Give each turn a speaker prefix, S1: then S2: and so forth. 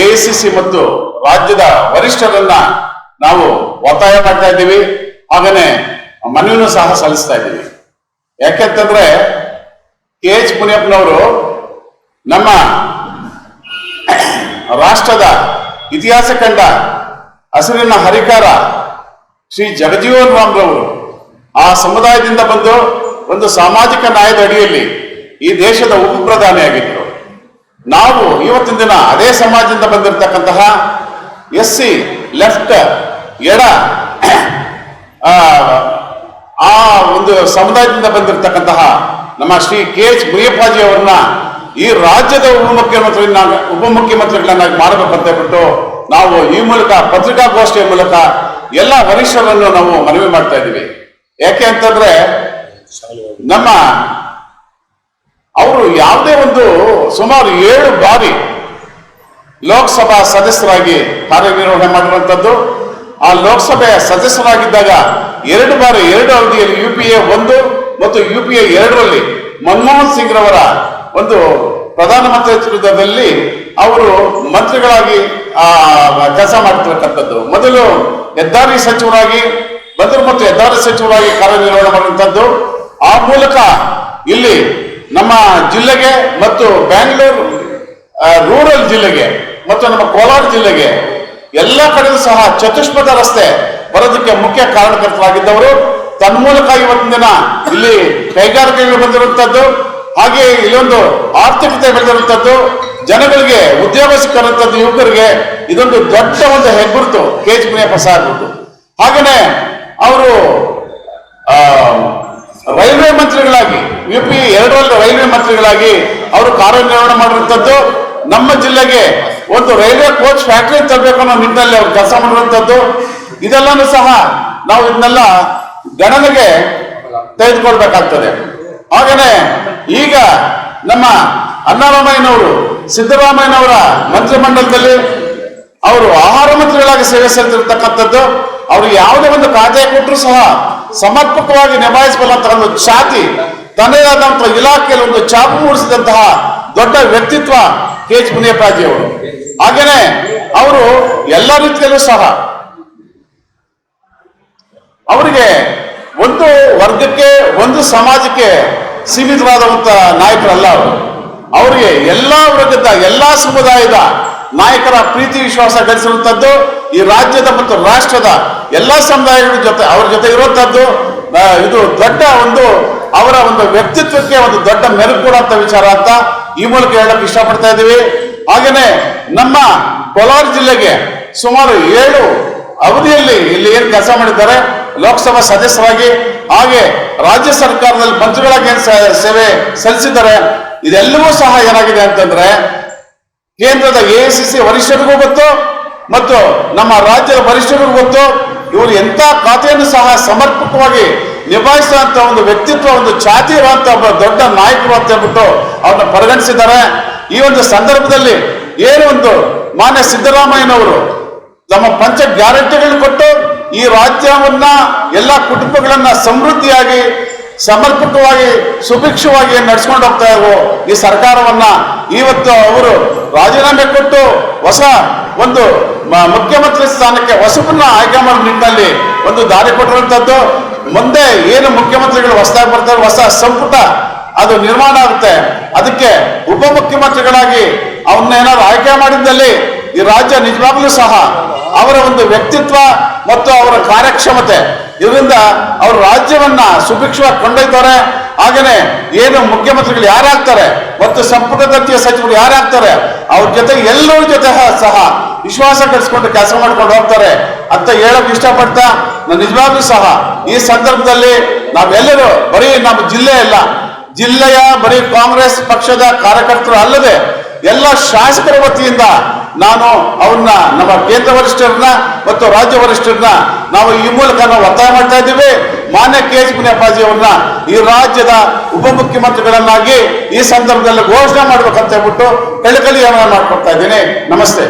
S1: AICC ಮತ್ತು ರಾಜ್ಯದ ವರಿಷ್ಠರನ್ನ ನಾವು ಒತ್ತಾಯ ಮಾಡ್ತಾ ಇದ್ದೀವಿ. ಹಾಗೇನೆ ಮನವಿನೂ ಸಹ ಸಲ್ಲಿಸ್ತಾ ಇದ್ದೀವಿ. ಯಾಕೆಂತಂದ್ರೆ KH ಮುನಿಯಪ್ಪನವರು ನಮ್ಮ ರಾಷ್ಟ್ರದ ಇತಿಹಾಸ ಕಂಡ ಹಸಿರಿನ ಹರಿಕಾರ ಶ್ರೀ ಜಗಜೀವನ್ ರಾಮ್ರವರು ಆ ಸಮುದಾಯದಿಂದ ಬಂದು ಒಂದು ಸಾಮಾಜಿಕ ನ್ಯಾಯದ ಅಡಿಯಲ್ಲಿ ಈ ದೇಶದ ಉಪ ಪ್ರಧಾನಿಯಾಗಿದ್ದರು. ನಾವು ಇವತ್ತಿನ ದಿನ ಅದೇ ಸಮಾಜದಿಂದ ಬಂದಿರತಕ್ಕಂತಹ SC ಲೆಫ್ಟ್ ಎಡ ಆ ಒಂದು ಸಮುದಾಯದಿಂದ ಬಂದಿರತಕ್ಕಂತಹ ನಮ್ಮ ಶ್ರೀ KH ಮುನಿಯಪ್ಪಾಜಿ ಅವರನ್ನ ಈ ರಾಜ್ಯದ ಉಪಮುಖ್ಯಮಂತ್ರಿಗಳನ್ನಾಗಿ ಮಾಡಬೇಕಂತ ಹೇಳ್ಬಿಟ್ಟು ನಾವು ಈ ಮೂಲಕ ಪತ್ರಿಕಾಗೋಷ್ಠಿಯ ಮೂಲಕ ಎಲ್ಲ ವರಿಷ್ಠರನ್ನು ನಾವು ಮನವಿ ಮಾಡ್ತಾ ಇದ್ದೀವಿ. ಯಾಕೆ ಅಂತಂದ್ರೆ ನಮ್ಮ ಅವರು ಯಾವುದೇ ಒಂದು ಸುಮಾರು 7 ಬಾರಿ ಲೋಕಸಭಾ ಸದಸ್ಯರಾಗಿ ಕಾರ್ಯನಿರ್ವಹಣೆ ಮಾಡಿರುವಂತದ್ದು. ಆ ಲೋಕಸಭೆಯ ಸದಸ್ಯರಾಗಿದ್ದಾಗ 2 ಬಾರಿ 2 ಅವಧಿಯಲ್ಲಿ UPA 1 ಮತ್ತು UPA 2ರಲ್ಲಿ ಮನಮೋಹನ್ ಸಿಂಗ್ ರವರ ಒಂದು ಪ್ರಧಾನಮಂತ್ರಿತ್ವದಲ್ಲಿ ಅವರು ಮಂತ್ರಿಗಳಾಗಿ ಕೆಲಸ ಮಾಡ್ತಿರ್ತಕ್ಕಂಥದ್ದು. ಮೊದಲು ಹೆದ್ದಾರಿ ಸಚಿವರಾಗಿ ಬಂದರು ಮತ್ತು ಹೆದ್ದಾರಿ ಸಚಿವರಾಗಿ ಕಾರ್ಯನಿರ್ವಹಣೆ ಮಾಡುವಂಥದ್ದು. ಆ ಮೂಲಕ ಇಲ್ಲಿ ನಮ್ಮ ಜಿಲ್ಲೆಗೆ ಮತ್ತು ಬ್ಯಾಂಗ್ಳೂರು ರೂರಲ್ ಜಿಲ್ಲೆಗೆ ಮತ್ತು ನಮ್ಮ ಕೋಲಾರ ಜಿಲ್ಲೆಗೆ ಎಲ್ಲ ಕಡೆಯೂ ಸಹ ಚತುಷ್ಪಥ ರಸ್ತೆ ಬರೋದಕ್ಕೆ ಮುಖ್ಯ ಕಾರಣಕರ್ತರಾಗಿದ್ದವರು. ತನ್ಮೂಲಕ ಇವತ್ತಿನ ದಿನ ಇಲ್ಲಿ ಕೈಗಾರಿಕೆಗಳು ಬಂದಿರುವಂತದ್ದು, ಹಾಗೆ ಇಲ್ಲೊಂದು ಆರ್ಥಿಕತೆ ಬೆಳೆದಿರುವಂತದ್ದು, ಜನಗಳಿಗೆ ಉದ್ಯೋಗ ಸಿಕ್ಕಿರುವಂತದ್ದು, ಯುವಕರಿಗೆ ಇದೊಂದು ದೊಡ್ಡ ಒಂದು ಹೆಗ್ಗುರುತು KH ಮುನಿಯಪ್ಪ ಸಾಹೇಬ್ರದ್ದು. ಹಾಗೇನೆ ಅವರು ರೈಲ್ವೆ ಮಂತ್ರಿಗಳಾಗಿ UPA 2ರಲ್ಲಿ ರೈಲ್ವೆ ಮಂತ್ರಿಗಳಾಗಿ ಅವರು ಕಾರ್ಯನಿರ್ವಹಣೆ ಮಾಡಿರುವಂತದ್ದು. ನಮ್ಮ ಜಿಲ್ಲೆಗೆ ಒಂದು ರೈಲ್ವೆ ಕೋಚ್ ಫ್ಯಾಕ್ಟರಿ ತರಬೇಕು ಅನ್ನೋ ನಿಟ್ಟಿನಲ್ಲಿ ಅವರು ಕೆಲಸ ಮಾಡಿರುವಂತದ್ದು. ಇದೆಲ್ಲಾನು ಸಹ ನಾವು ಇದನ್ನೆಲ್ಲ ಗಣನೆಗೆ ತೆಗೆದುಕೊಳ್ಬೇಕಾಗ್ತದೆ. ಹಾಗೇನೆ ಈಗ ನಮ್ಮ ಅಣ್ಣಾರಾಮಯ್ಯನವರು ಸಿದ್ದರಾಮಯ್ಯನವರ ಮಂತ್ರಿಮಂಡಲದಲ್ಲಿ ಅವರು ಆಹಾರ ಮಂತ್ರಿಗಳಾಗಿ ಸೇವೆ ಸಲ್ಲಿಸಿರ್ತಕ್ಕಂಥದ್ದು. ಅವ್ರಿಗೆ ಯಾವುದೇ ಒಂದು ಖಾತೆ ಕೊಟ್ಟರು ಸಹ ಸಮರ್ಪಕವಾಗಿ ನಿಭಾಯಿಸಬಲ್ಲಂತಹ ಒಂದು ಛಾತಿ, ತನ್ನದೇ ಆದಂತಹ ಇಲಾಖೆಯಲ್ಲಿ ಒಂದು ಛಾಪು ಮೂಡಿಸಿದಂತಹ ದೊಡ್ಡ ವ್ಯಕ್ತಿತ್ವ KH ಮುನಿಯಪ್ಪಾಜಿ ಅವರು. ಹಾಗೇನೆ ಅವರು ಎಲ್ಲ ರೀತಿಯಲ್ಲೂ ಸಹ ಅವರಿಗೆ ಒಂದು ವರ್ಗಕ್ಕೆ ಒಂದು ಸಮಾಜಕ್ಕೆ ಸೀಮಿತವಾದಂತ ನಾಯಕರಲ್ಲ ಅವರು. ಅವರಿಗೆ ಎಲ್ಲಾ ವರ್ಗದ ಎಲ್ಲಾ ಸಮುದಾಯದ ನಾಯಕರ ಪ್ರೀತಿ ವಿಶ್ವಾಸ ಗಳಿಸಿರುವಂತದ್ದು. ಈ ರಾಜ್ಯದ ಮತ್ತು ರಾಷ್ಟ್ರದ ಎಲ್ಲಾ ಸಮುದಾಯಗಳ ಜೊತೆ ಅವ್ರ ಜೊತೆ ಇರುವಂತದ್ದು ಇದು ದೊಡ್ಡ ಒಂದು ಅವರ ಒಂದು ವ್ಯಕ್ತಿತ್ವಕ್ಕೆ ಒಂದು ದೊಡ್ಡ ಮೆರುಗು ಕೊಡುವಂತ ವಿಚಾರ ಅಂತ ಈ ಮೂಲಕ ಹೇಳಕ್ ಇಷ್ಟಪಡ್ತಾ ಇದ್ದೀವಿ. ಹಾಗೇನೆ ನಮ್ಮ ಕೋಲಾರ ಜಿಲ್ಲೆಗೆ ಸುಮಾರು 7 ಅವಧಿಯಲ್ಲಿ ಇಲ್ಲಿ ಏನು ಕೆಲಸ ಮಾಡಿದ್ದಾರೆ ಲೋಕಸಭಾ ಸದಸ್ಯರಾಗಿ, ಹಾಗೆ ರಾಜ್ಯ ಸರ್ಕಾರದಲ್ಲಿ ಮಂತ್ರಿಗಳಾಗಿ ಏನು ಸೇವೆ ಸಲ್ಲಿಸಿದ್ದಾರೆ. ಇದೆಲ್ಲವೂ ಸಹ ಏನಾಗಿದೆ ಅಂತಂದ್ರೆ ಕೇಂದ್ರದ AICC ವರಿಷ್ಠರಿಗೂ ಗೊತ್ತು ಮತ್ತು ನಮ್ಮ ರಾಜ್ಯದ ವರಿಷ್ಠರಿಗೂ ಗೊತ್ತು. ಇವರು ಎಂಥ ಖಾತೆಯನ್ನು ಸಹ ಸಮರ್ಪಕವಾಗಿ ನಿಭಾಯಿಸುವಂತ ಒಂದು ವ್ಯಕ್ತಿತ್ವ, ಒಂದು ಛಾತಿ ಇರುವಂತ ಒಬ್ಬ ದೊಡ್ಡ ನಾಯಕರು ಅಂತ ಹೇಳ್ಬಿಟ್ಟು ಅವ್ರನ್ನ ಪರಿಗಣಿಸಿದ್ದಾರೆ. ಈ ಒಂದು ಸಂದರ್ಭದಲ್ಲಿ ಏನು ಒಂದು ಮಾನ್ಯ ಸಿದ್ದರಾಮಯ್ಯನವರು ತಮ್ಮ ಪಂಚ ಗ್ಯಾರಂಟಿಗಳನ್ನು ಕೊಟ್ಟು ಈ ರಾಜ್ಯವನ್ನ ಎಲ್ಲ ಕುಟುಂಬಗಳನ್ನ ಸಮೃದ್ಧಿಯಾಗಿ ಸಮರ್ಪಕವಾಗಿ ಸುಭಿಕ್ಷವಾಗಿ ನಡೆಸ್ಕೊಂಡು ಹೋಗ್ತಾ ಇರೋ ಈ ಸರ್ಕಾರವನ್ನ ಇವತ್ತು ಅವರು ರಾಜೀನಾಮೆ ಕೊಟ್ಟು ಹೊಸ ಒಂದು ಮುಖ್ಯಮಂತ್ರಿ ಸ್ಥಾನಕ್ಕೆ ಹೊಸಬನ್ನ ಆಯ್ಕೆ ಮಾಡೋ ನಿಟ್ಟಿನಲ್ಲಿ ಒಂದು ದಾರಿ ಕೊಟ್ಟಿರುವಂತದ್ದು. ಮುಂದೆ ಏನು ಮುಖ್ಯಮಂತ್ರಿಗಳು ಹೊಸದಾಗಿ ಬರ್ತಾರೆ, ಹೊಸ ಸಂಪುಟ ಅದು ನಿರ್ಮಾಣ ಆಗುತ್ತೆ. ಅದಕ್ಕೆ ಉಪಮುಖ್ಯಮಂತ್ರಿಗಳಾಗಿ ಅವನ್ನ ಏನಾದ್ರು ಆಯ್ಕೆ ಮಾಡಿದ್ದಲ್ಲಿ ಈ ರಾಜ್ಯ ನಿಜವಾಗ್ಲೂ ಸಹ ಅವರ ಒಂದು ವ್ಯಕ್ತಿತ್ವ ಮತ್ತು ಅವರ ಕಾರ್ಯಕ್ಷಮತೆ ಇದರಿಂದ ಅವರು ರಾಜ್ಯವನ್ನ ಸುಭಿಕ್ಷವಾಗಿ ಕೊಂಡೊಯ್ತಾರೆ. ಹಾಗೇನೆ ಏನು ಮುಖ್ಯಮಂತ್ರಿಗಳು ಯಾರಾಗ್ತಾರೆ ಮತ್ತು ಸಂಪುಟ ದರ್ಜೆಯ ಸಚಿವರು ಯಾರಾಗ್ತಾರೆ ಅವ್ರ ಜೊತೆ ಎಲ್ಲರ ಜೊತೆ ಸಹ ವಿಶ್ವಾಸ ಗಳಿಸ್ಕೊಂಡು ಕೆಲಸ ಮಾಡ್ಕೊಂಡು ಹೋಗ್ತಾರೆ ಅಂತ ಹೇಳಕ್ ಇಷ್ಟಪಡ್ತಾ, ನಿಜವಾಗ್ಲೂ ಸಹ ಈ ಸಂದರ್ಭದಲ್ಲಿ ನಾವೆಲ್ಲರೂ ಬರೀ ನಮ್ಮ ಜಿಲ್ಲೆ ಅಲ್ಲ, ಜಿಲ್ಲೆಯ ಬರೀ ಕಾಂಗ್ರೆಸ್ ಪಕ್ಷದ ಕಾರ್ಯಕರ್ತರು ಅಲ್ಲದೆ ಎಲ್ಲ ಶಾಸಕರ ವತಿಯಿಂದ ನಾನು ಅವ್ರನ್ನ ನಮ್ಮ ಕೇಂದ್ರ ವರಿಷ್ಠರನ್ನ ಮತ್ತು ರಾಜ್ಯ ವರಿಷ್ಠರನ್ನ ನಾವು ಈ ಮೂಲಕ ನಾವು ಒತ್ತಾಯ ಮಾಡ್ತಾ ಇದ್ದೀವಿ. ಮಾನ್ಯ KH ಮುನಿಯಪ್ಪಾಜಿ ಅವ್ರನ್ನ ಈ ರಾಜ್ಯದ ಉಪಮುಖ್ಯಮಂತ್ರಿಗಳನ್ನಾಗಿ ಈ ಸಂದರ್ಭದಲ್ಲಿ ಘೋಷಣೆ ಮಾಡ್ಬೇಕಂತ ಹೇಳ್ಬಿಟ್ಟು ಕಳಕಳಿಯನ್ನು ಮಾಡ್ಕೊಡ್ತಾ ಇದ್ದೀನಿ. ನಮಸ್ತೆ.